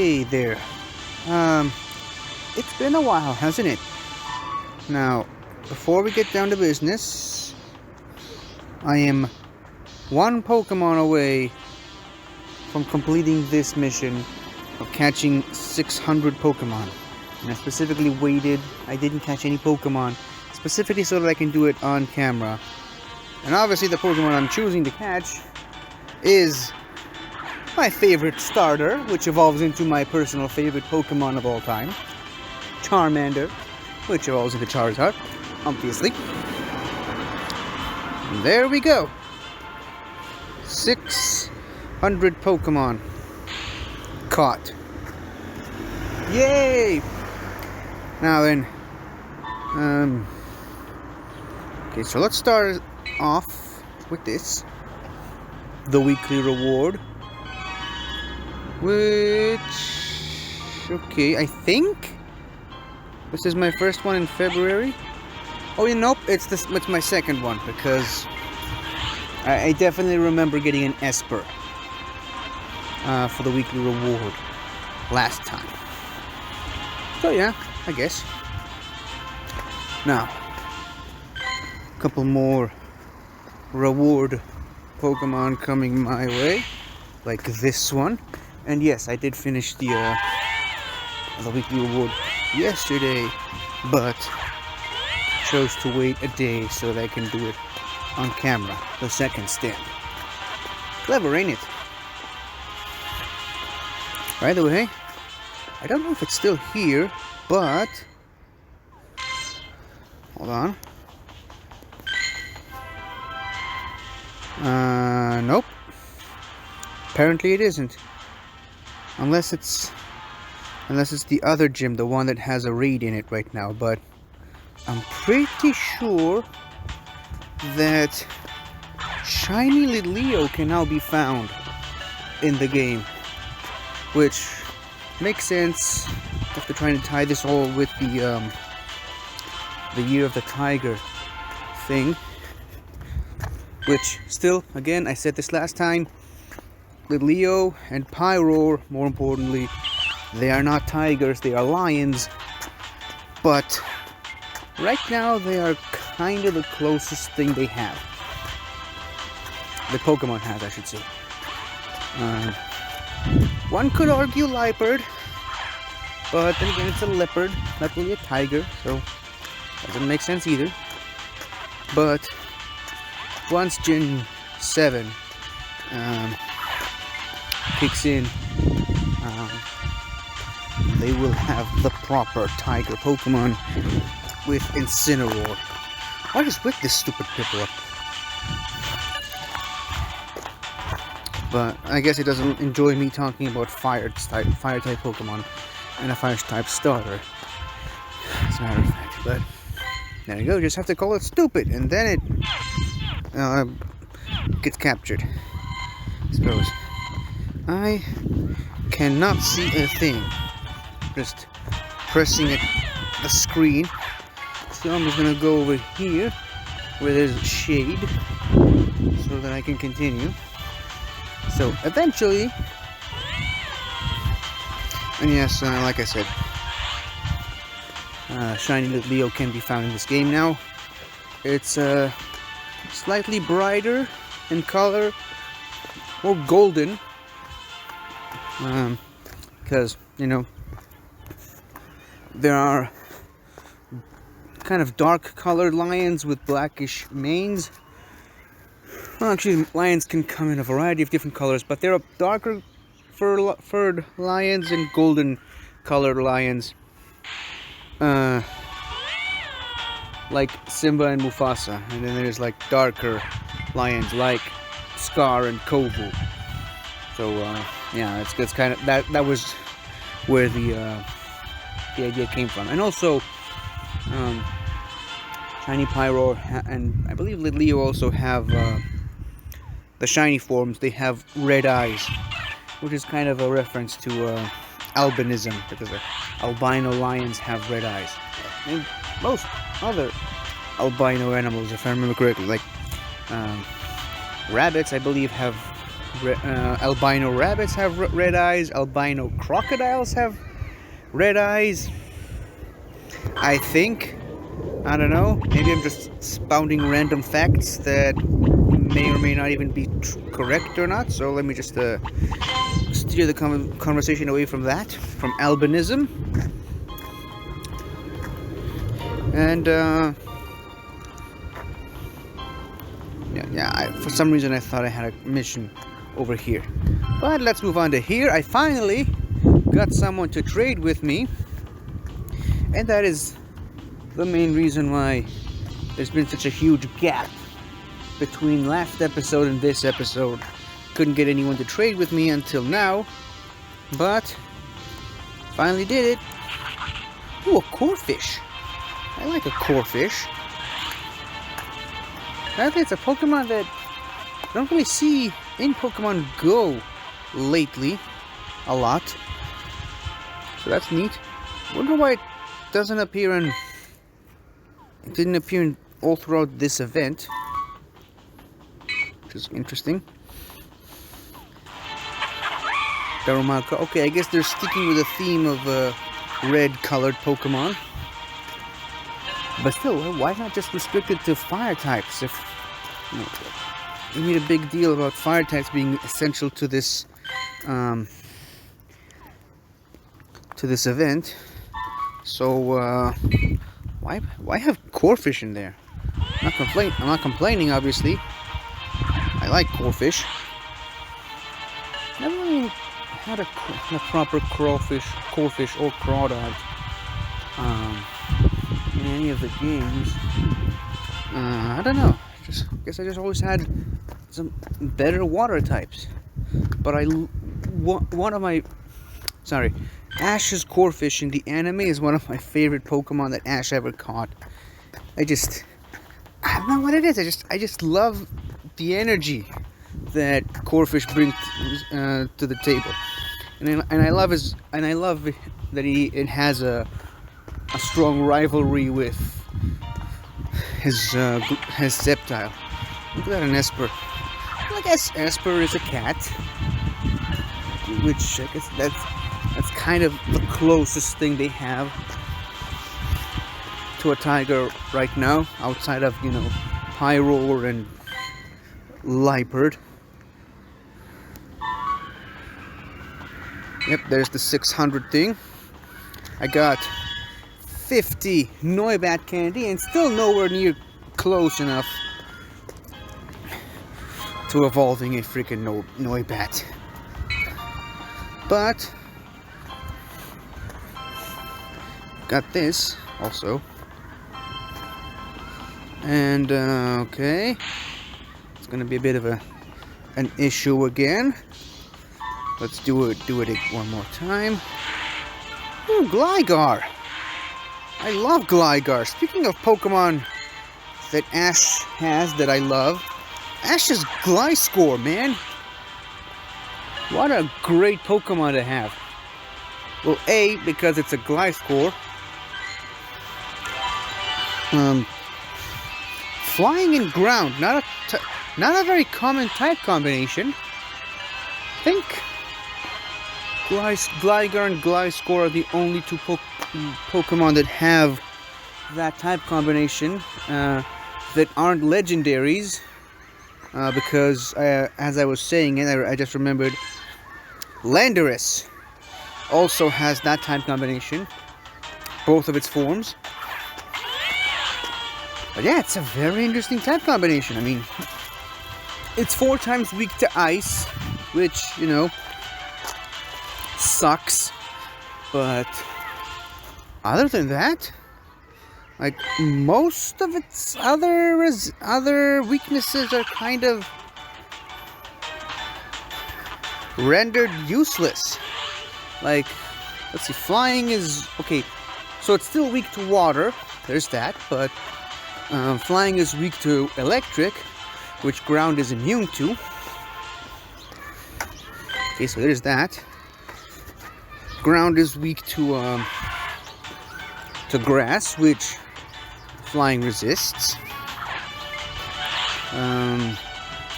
Hey there. It's been a while, hasn't it? Now, before we get down to business, I am one Pokemon away from completing this mission of catching 600 Pokemon. And I specifically waited. I didn't catch any Pokemon, specifically so that I can do it on camera. And obviously the Pokemon I'm choosing to catch is my favorite starter, which evolves into my personal favorite Pokemon of all time, Charmander, which evolves into Charizard, obviously. And there we go. 600 Pokemon caught. Yay! Now then, okay, so let's start off with this, the weekly reward, which, okay, I think this is my first one in February. Oh, yeah, nope, it's my second one, because I definitely remember getting an Esper for the weekly reward last time. So yeah, I guess. Now, a couple more reward Pokemon coming my way, like this one. And yes, I did finish the weekly reward yesterday, but chose to wait a day so that I can do it on camera, the second step. Clever, ain't it? By the way, I don't know if it's still here, but hold on. Nope. Apparently it isn't. Unless it's the other gym, the one that has a raid in it right now, but I'm pretty sure that Shiny Litleo can now be found in the game, which makes sense if they're trying to tie this all with the Year of the Tiger thing. Which, still, again, I said this last time, Litleo and Pyroar, more importantly, they are not tigers, they are lions. But right now, they are kind of the closest thing they have. The Pokemon has, I should say. One could argue Leopard, but then again, it's a leopard, not really a tiger, so doesn't make sense either. But once Gen 7 kicks in, they will have the proper tiger Pokemon with Incineroar. What is with this stupid Piplup? But I guess it doesn't enjoy me talking about fire type Pokemon and a fire type starter, as a matter of fact. But there you go, just have to call it stupid, and then it gets captured. I suppose. I cannot see a thing. Just pressing the screen. So I'm just gonna go over here where there's shade so that I can continue. So eventually, and yes, like I said, Shiny Litleo can be found in this game now. It's slightly brighter in color, more golden, because, you know, there are kind of dark colored lions with blackish manes. Well, actually, lions can come in a variety of different colors, but there are darker furred lions and golden colored lions, like Simba and Mufasa, and then there's like darker lions like Scar and Kovu. So yeah, that's kind of that was where the idea came from. And also Shiny Pyroar and I believe Litleo also have the shiny forms. They have red eyes, which is kind of a reference to albinism, because albino lions have red eyes, and most other albino animals, if I remember correctly, like rabbits, I believe, have Albino rabbits have red eyes. Albino crocodiles have red eyes. I think. I don't know. Maybe I'm just spouting random facts that may or may not even be correct or not. So let me just steer the conversation away from that, from albinism. And for some reason I thought I had a mission over here. But let's move on to here. I finally got someone to trade with me, and that is the main reason why there's been such a huge gap between last episode and this episode. Couldn't get anyone to trade with me until now, but finally did it. Ooh, a corefish. I like a corefish. I think it's a Pokemon that I don't really see in Pokemon Go lately a lot. So that's neat. Wonder why it doesn't appear in... It didn't appear in all throughout this event, which is interesting. Darumaka. Okay, I guess they're sticking with the theme of red-colored Pokemon. But still, why not just restrict it to fire types? If you made a big deal about fire types being essential to this event, so why have corefish in there? I'm not complaining, obviously. I like corefish. Never really had a proper corefish or crawdad in any of the games. I don't know. Guess I just always had some better water types. But Ash's corefish in the anime is one of my favorite Pokemon that Ash ever caught. I don't know what it is. I just love the energy that corefish brings to the table, and I love that it has a strong rivalry with his Sceptile. Look at that, an Esper. I guess Esper is a cat, which I guess that's kind of the closest thing they have to a tiger right now, outside of, Pyroar and Liepard. Yep, there's the 600 thing. I got 50 Noibat candy and still nowhere near close enough to evolving a freaking Noibat. But got this also. And okay, it's gonna be a bit of an issue again. Let's do it one more time. Ooh, Gligar! I love Gligar. Speaking of Pokemon that Ash has that I love, Ash's Gliscor, man. What a great Pokemon to have. Well, A, because it's a Gliscor. Flying and ground, not a very common type combination. I think Gligar and Gliscor are the only two Pokemon that have that type combination that aren't legendaries. Because, as I was saying, I just remembered, Landorus also has that type combination, both of its forms. But yeah, it's a very interesting type combination. I mean, it's 4 times weak to ice, which, sucks. But other than that, like, most of its other weaknesses are kind of rendered useless. Like, let's see, flying is okay, so it's still weak to water, there's that, but flying is weak to electric, which ground is immune to. Okay, so there's that. Ground is weak to grass, which flying resists.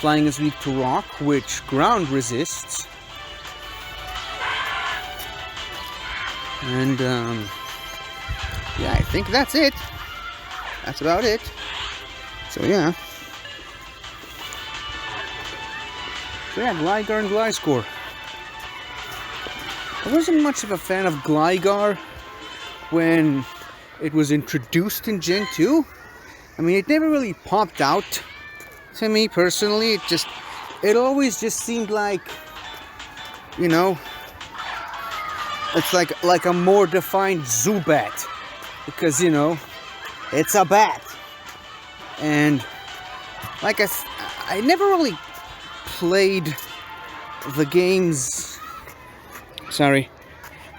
Flying is weak to rock, which ground resists. And, yeah, I think that's it. That's about it. So, yeah. Gligar and Gliscor. I wasn't much of a fan of Gligar when it was introduced in Gen 2. I mean, it never really popped out to me personally. It always just seemed like, you know, it's like a more defined Zubat, because, you know, it's a bat. And like I never really played the games. Sorry,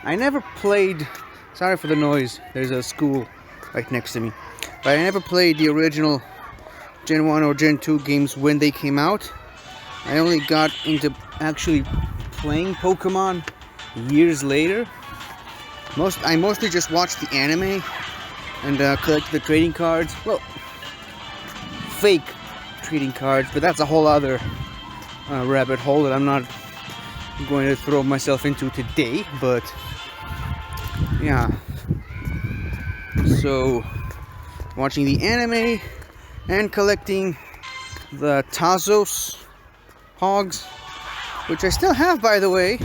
I never played. Sorry for the noise. There's a school right next to me. But I never played the original Gen 1 or Gen 2 games when they came out. I only got into actually playing Pokemon years later. I mostly just watched the anime and collected the trading cards. Well, fake trading cards, but that's a whole other rabbit hole that I'm not going to throw myself into today. But yeah, so watching the anime and collecting the Tazos Pogs, which I still have, by the way.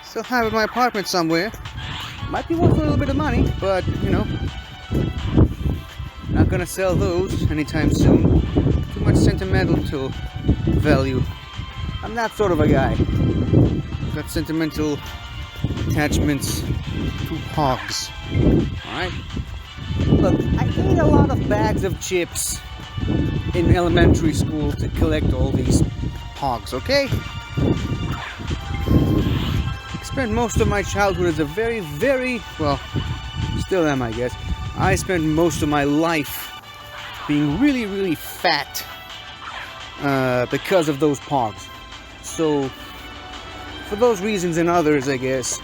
Still have in my apartment somewhere. Might be worth a little bit of money, but, you know, not gonna sell those anytime soon. Too much sentimental value. I'm that sort of a guy. Got sentimental attachments to Pogs. Alright? Look, I ate a lot of bags of chips in elementary school to collect all these Pogs, okay? I spent most of my childhood as a very, very, well, still am, I guess. I spent most of my life being really, really fat because of those Pogs. So, for those reasons and others, I guess,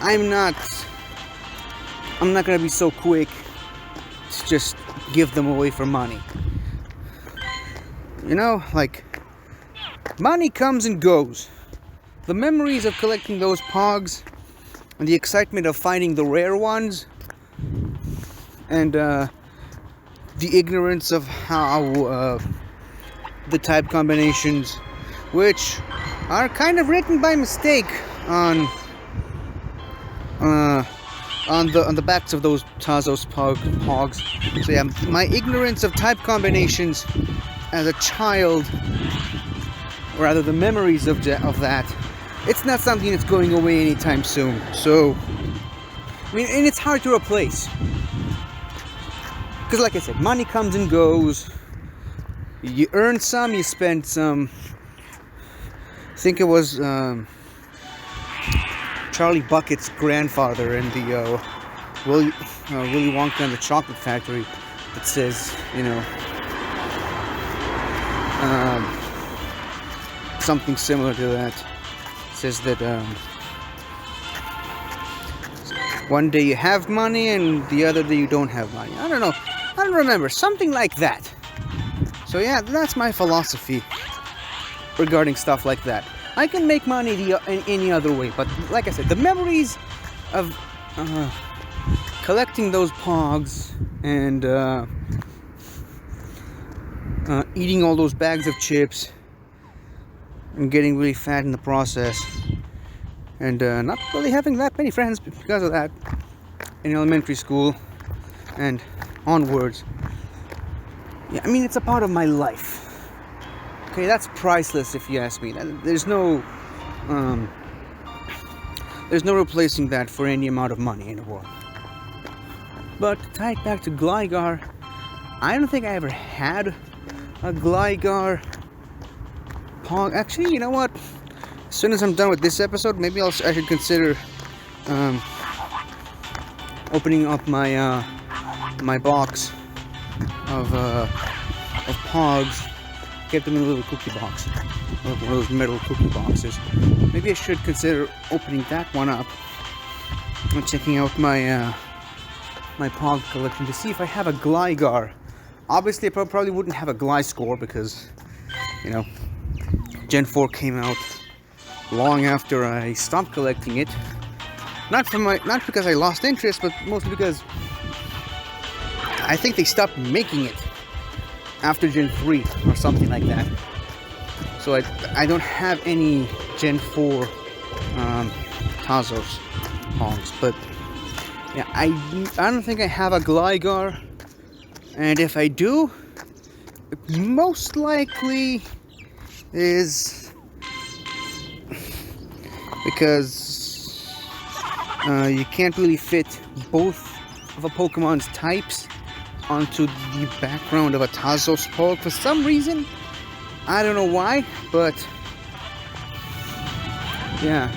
I'm not gonna be so quick to just give them away for money. You know, like, money comes and goes. The memories of collecting those Pogs and the excitement of finding the rare ones and the ignorance of how the type combinations, which are kind of written by mistake on the backs of those Tazos Pogs. So yeah, my ignorance of type combinations as a child, or rather the memories of that, it's not something that's going away anytime soon. So, I mean, and it's hard to replace. Because like I said, money comes and goes. You earn some, you spend some. I think it was Charlie Bucket's grandfather in the Willy Wonka and the Chocolate Factory that says, you know, something similar to that. It says that one day you have money and the other day you don't have money. I don't know. I don't remember. Something like that. So yeah, that's my philosophy regarding stuff like that. I can make money in any other way, but like I said, the memories of collecting those Pogs and eating all those bags of chips and getting really fat in the process, and not really having that many friends because of that in elementary school and onwards. Yeah, I mean, it's a part of my life. Okay, that's priceless if you ask me. There's no replacing that for any amount of money in the world. But to tie it back to Gligar, I don't think I ever had a Gligar Pog. Actually, you know what? As soon as I'm done with this episode, maybe I should consider opening up my my box of Pogs. Get them in a little cookie box, one of those metal cookie boxes. Maybe I should consider opening that one up and checking out my my Pog collection to see if I have a Gligar. Obviously, I probably wouldn't have a Gliscor because You know, Gen 4 came out long after I stopped collecting it. Not because I lost interest, but mostly because I think they stopped making it after Gen 3 or something like that. So I don't have any Gen 4 Tazos Pogs, but yeah, I don't think I have a Gligar, and if I do, it most likely is because you can't really fit both of a Pokemon's types onto the background of a Tazos Pog for some reason. I don't know why, but yeah,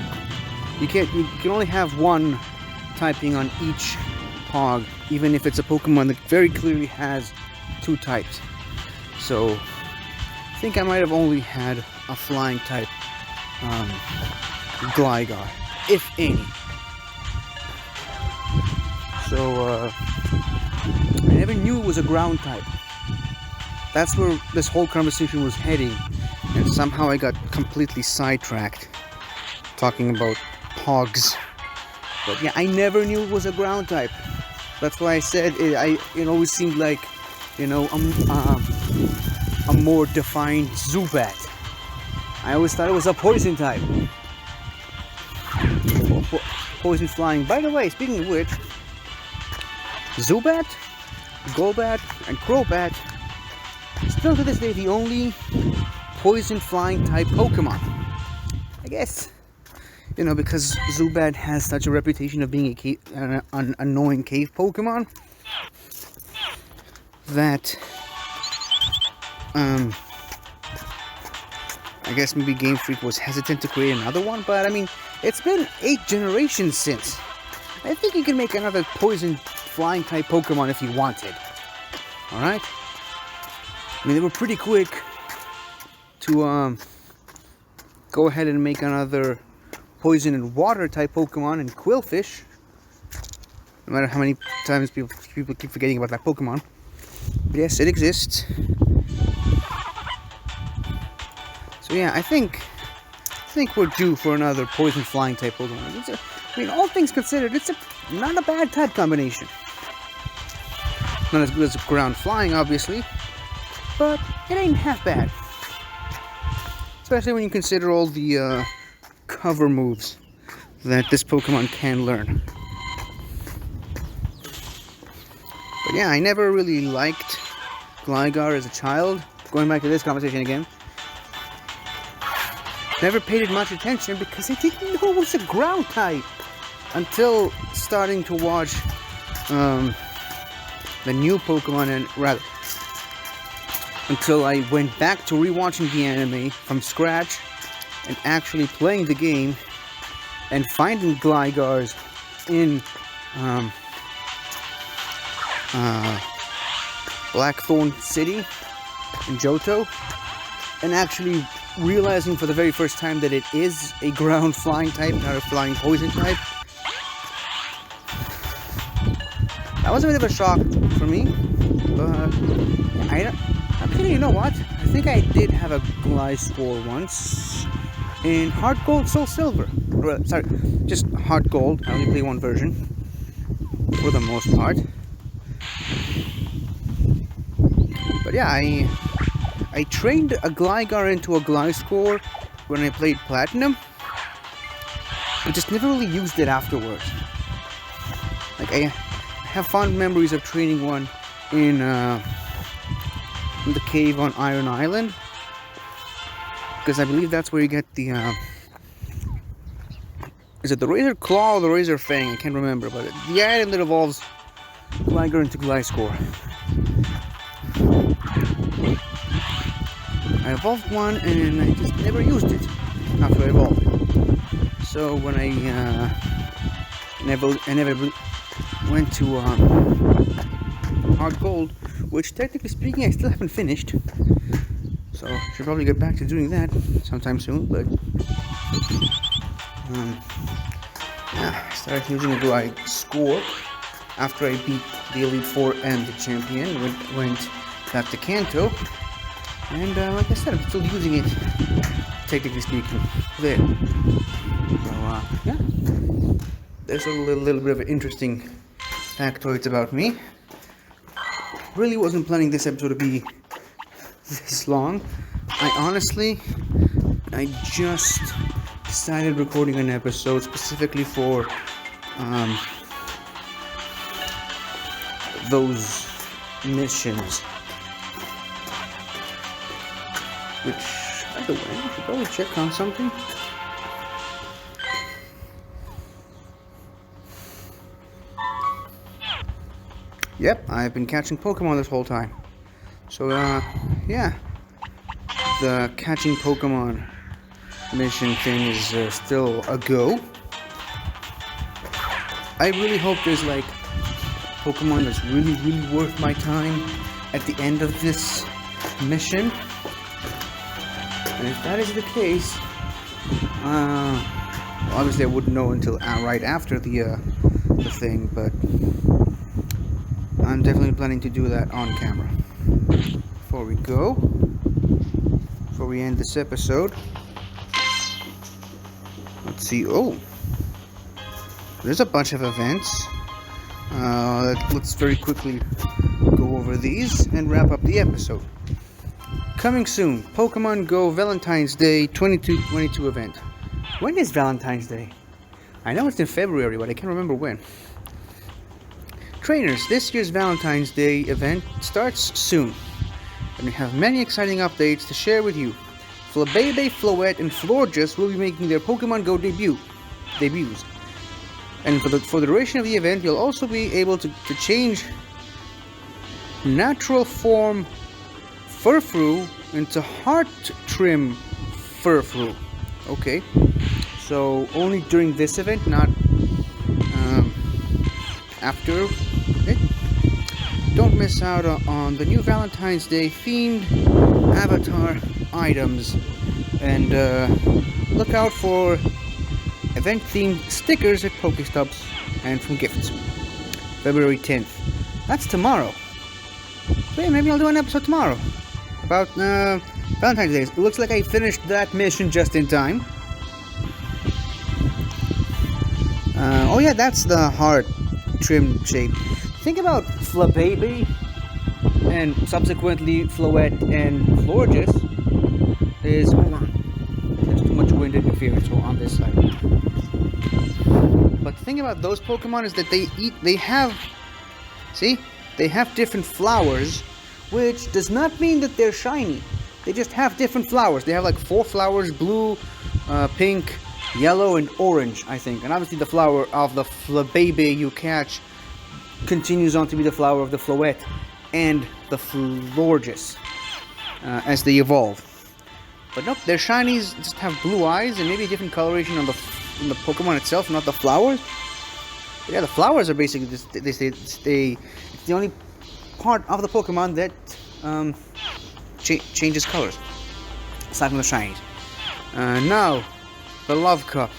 you can only have one typing on each Pog, even if it's a Pokemon that very clearly has two types. So I think I might have only had a flying type Gligar, if any. So I never knew it was a ground type. That's where this whole conversation was heading, and somehow I got completely sidetracked talking about Pogs. But yeah, I never knew it was a ground type. That's why I said it always seemed like, you know, a more defined Zubat. I always thought it was a poison type. Poison flying. By the way, speaking of which, Zubat, Golbat, and Crobat, still to this day the only poison flying type Pokemon. I guess, you know, because Zubat has such a reputation of being an annoying cave Pokemon, that I guess maybe Game Freak was hesitant to create another one, but I mean, it's been 8 generations since. I think you can make another poison flying type Pokemon if you wanted. Alright? I mean, they were pretty quick to go ahead and make another poison and water type Pokemon and Quillfish. No matter how many times people keep forgetting about that Pokemon. But yes, it exists. So yeah, I think we're due for another poison flying type Pokemon. I mean, all things considered, it's not a bad type combination. Not as good as ground flying, obviously, but it ain't half bad. Especially when you consider all the cover moves that this Pokemon can learn. But yeah, I never really liked Gligar as a child. Going back to this conversation again. Never paid it much attention because I didn't know it was a ground type until starting to watch the new Pokemon, and rather until I went back to rewatching the anime from scratch and actually playing the game and finding Gligars in Blackthorn City in Johto, and actually realizing for the very first time that it is a ground flying type, not a flying poison type. That was a bit of a shock for me, but actually, you know what? I think I did have a Gliscor once in Heart Gold, Soul Silver. Sorry, just Heart Gold. I only play one version for the most part. But yeah, I trained a Gligar into a Gliscor when I played Platinum. I just never really used it afterwards. Like, I have fond memories of training one in the cave on Iron Island, because I believe that's where you get the is it the Razor Claw or the Razor Fang? I can't remember, but the item that evolves Gligar into Gliscor. I evolved one and I just never used it after I evolved it. So when I never went to Hard Gold, which technically speaking I still haven't finished, so I should probably get back to doing that sometime soon. But yeah, I started using a Gliscor after I beat the Elite Four and the champion. Went back to Kanto, And like I said, I'm still using it, technically speaking. There. So, yeah. There's a little bit of an interesting factoids about me. Really wasn't planning this episode to be this long. I just started recording an episode specifically for those missions. Which, by the way, I should probably check on something. Yep, I've been catching Pokemon this whole time. So, yeah. The catching Pokemon mission thing is still a go. I really hope there's like Pokemon that's really worth my time at the end of this mission. And if that is the case, obviously I wouldn't know until right after the thing, but I'm definitely planning to do that on camera. Before we end this episode, let's see. Oh, there's a bunch of events. Let's very quickly go over these and wrap up the episode. Coming soon, Pokemon Go Valentine's Day 22 event. When is Valentine's Day? I know it's in February, but I can't remember when. Trainers, this year's Valentine's Day event starts soon, and we have many exciting updates to share with you. Flabébé, Floette, and Florges will be making their Pokemon Go debuts. And for the duration of the event, you'll also be able to change natural form Furfrou into heart trim Furfrou. Okay, so only during this event, not after it. Don't miss out on the new Valentine's Day themed avatar items, and look out for event themed stickers at Pokestops and from gifts. February 10th. That's tomorrow. So yeah, maybe I'll do an episode tomorrow about Valentine's Day. It looks like I finished that mission just in time. Oh yeah, that's the heart trim shape. Think about Flabébé and subsequently Floette and Florges. Hold on. There's too much wind interference on this side. But the thing about those Pokemon is that they have different flowers, which does not mean that they're shiny. They just have different flowers. They have like 4 flowers: blue, pink, yellow, and orange, I think. And obviously the flower of the Flabébé you catch continues on to be the flower of the Floette and the Florges as they evolve. But nope, their shinies just have blue eyes and maybe a different coloration on the Pokemon itself, not the flowers. But yeah, the flowers are basically it's the only part of the Pokemon that changes colors, aside from the shinies. Now, the Love Cup.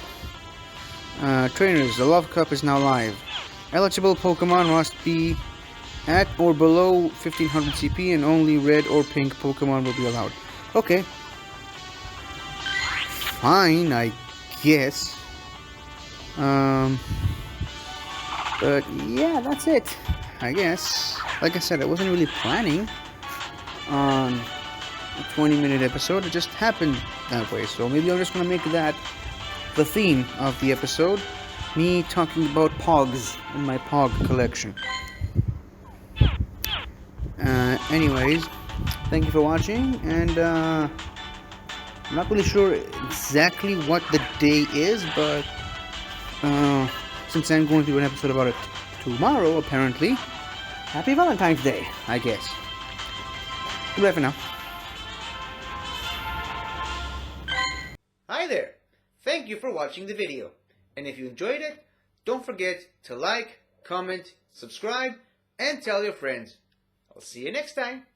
Trainers, the Love Cup is now live. Eligible Pokemon must be at or below 1500 CP, and only red or pink Pokemon will be allowed. Okay. Fine, I guess. But yeah, that's it, I guess. Like I said, I wasn't really planning on a 20-minute episode. It just happened that way. So maybe I'm just going to make that the theme of the episode. Me talking about Pogs in my Pog collection. Anyways, thank you for watching, and I'm not really sure exactly what the day is, but since I'm going to do an episode about it tomorrow, apparently, happy Valentine's Day, I guess. Goodbye for now. Hi there! Thank you for watching the video. And if you enjoyed it, don't forget to like, comment, subscribe, and tell your friends. I'll see you next time.